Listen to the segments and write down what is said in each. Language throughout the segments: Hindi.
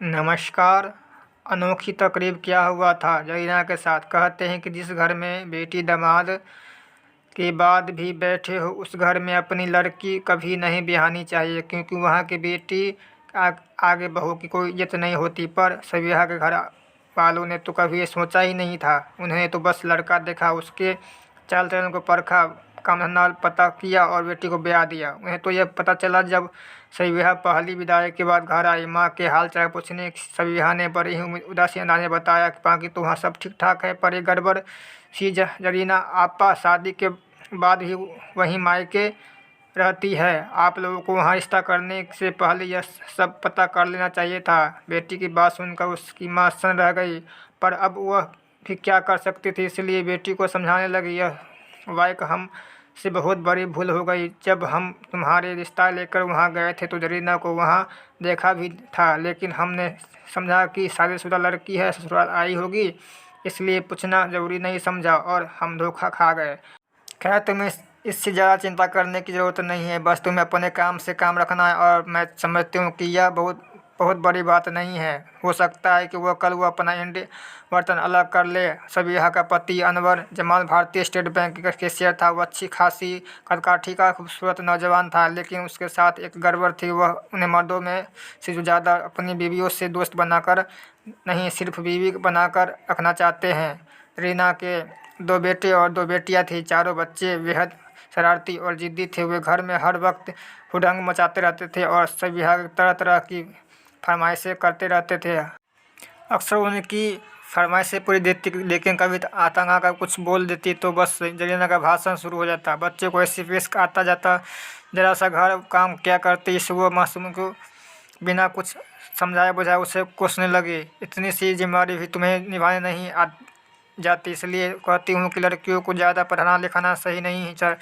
नमस्कार। अनोखी तकरीब क्या हुआ था जरीना के साथ। कहते हैं कि जिस घर में बेटी दामाद के बाद भी बैठे हो उस घर में अपनी लड़की कभी नहीं ब्याहनी चाहिए, क्योंकि वहाँ की बेटी आगे बहू की कोई इज्जत नहीं होती। पर सबिहा के घर वालों ने तो कभी ये सोचा ही नहीं था। उन्होंने तो बस लड़का देखा, उसके चाल चलन को परखा, काम धंधा पता किया और बेटी को ब्याह दिया। उन्हें तो यह पता चला जब सबिहा पहली विदाई के बाद घर आई। माँ के हाल चाल पूछने सबिहा ने बड़ी ही उदासी अंदाज में बताया कि बाकी तो वहाँ सब ठीक ठाक है, पर एक गड़बड़ सी जरीना आपा शादी के बाद भी वहीं मायके रहती है। आप लोगों को वहाँ रिश्ता करने से पहले यह सब पता कर लेना चाहिए था। बेटी की बात सुनकर उसकी माँ सन्न रह गई, पर अब वह भी क्या कर सकती थी, इसलिए बेटी को समझाने लगी। यह वाइक हम से बहुत बड़ी भूल हो गई। जब हम तुम्हारे रिश्ता लेकर वहाँ गए थे तो जरीना को वहाँ देखा भी था, लेकिन हमने समझा कि शादीशुदा लड़की है, ससुराल आई होगी, इसलिए पूछना ज़रूरी नहीं समझा और हम धोखा खा गए। खैर, तुम्हें इससे ज़्यादा चिंता करने की ज़रूरत नहीं है। बस तुम्हें अपने काम से काम रखना है और मैं समझती हूँ कि यह बहुत बहुत बड़ी बात नहीं है। हो सकता है कि वह अपना इंडी बर्तन अलग कर ले। सबिहा का पति अनवर जमाल भारतीय स्टेट बैंक का कैशियर था। वह अच्छी खासी कदकाठी का खूबसूरत नौजवान था, लेकिन उसके साथ एक गड़बड़ थी। वह उन्हें मर्दों में से जो ज़्यादा अपनी बीवियों से दोस्त बनाकर नहीं, सिर्फ बीवी बनाकर रखना चाहते हैं। रीना के 2 बेटे और 2 बेटियां थीं। चारों बच्चे बेहद शरारती और ज़िद्दी थे। वे घर में हर वक्त हुड़दंग मचाते रहते थे और सबिहा तरह तरह की फरमाइशें करते रहते थे। अक्सर उनकी फरमाइशें पूरी देती, लेकिन कभी आतंक आकर कुछ बोल देती तो बस जरीना का भाषण शुरू हो जाता। बच्चे को ऐसे पेश आता जाता, जरा सा घर काम क्या करती, इस वो मासूम को बिना कुछ समझाए बुझाए उसे कोसने लगी। इतनी सी जिम्मेदारी भी तुम्हें निभाने नहीं जाती, इसलिए कहती हूँ कि लड़कियों को ज़्यादा पढ़ाना लिखाना सही नहीं है।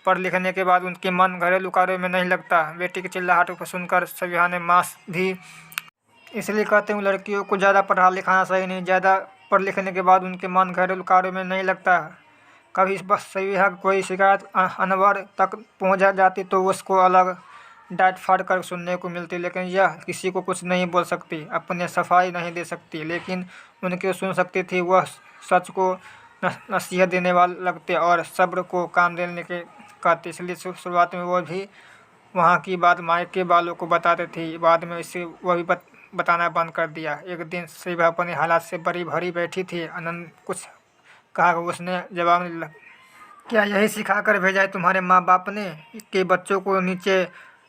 पढ़ लिखने के बाद उनके मन घरेलू कार्यों में नहीं लगता। बेटी की चिल्लाहट को सुनकर सबिहा ने माँ भी इसलिए कहते हूँ लड़कियों को ज़्यादा पढ़ा लिखाना सही नहीं, ज़्यादा पढ़ लिखने के बाद उनके मन घरेलू कार्यों में नहीं लगता। कभी बस सबिहा की कोई शिकायत अनवर तक पहुँच जाती तो उसको अलग डांट फाड़ कर सुनने को मिलती, लेकिन यह किसी को कुछ नहीं बोल सकती, अपने सफाई नहीं दे सकती, लेकिन उनकी सुन सकती थी। वह सच को नसीहत देने वाले लगते और सब्र को काम देने के कहते, इसलिए शुरुआत में वो भी वहाँ की बात मायके वालों को बताते थे। बाद में इसे वह भी बताना बंद कर दिया। एक दिन सबिहा अपने हालात से बड़ी भरी बैठी थी। आनंद कुछ कहा, उसने जवाब नहीं दिया। क्या यही सिखा कर भेजा है तुम्हारे माँ बाप ने कि बच्चों को नीचे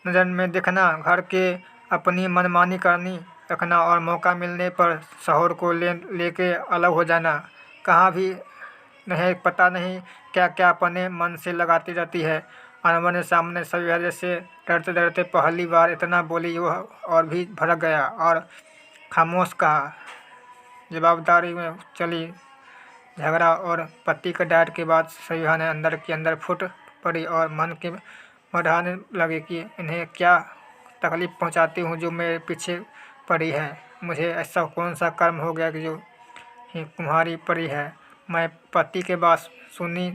नज़र में देखना, घर के अपनी मनमानी करनी रखना और मौका मिलने पर शौहर को लेके अलग हो जाना? कहाँ भी नहीं, पता नहीं क्या क्या अपने मन से लगाती रहती है। अनवर ने सामने सबिहा से डरते डरते पहली बार इतना बोली। वह और भी भड़क गया और खामोश कहा। जवाबदारी में चली झगड़ा और पति के डांट के बाद सबिहा ने अंदर के अंदर फूट पड़ी और मन के बढ़ाने लगे कि इन्हें क्या तकलीफ़ पहुंचाती हूं जो मेरे पीछे पड़ी है। मुझे ऐसा कौन सा कर्म हो गया कि जो ही तुम्हारी पड़ी है। मैं पति के बात सुनी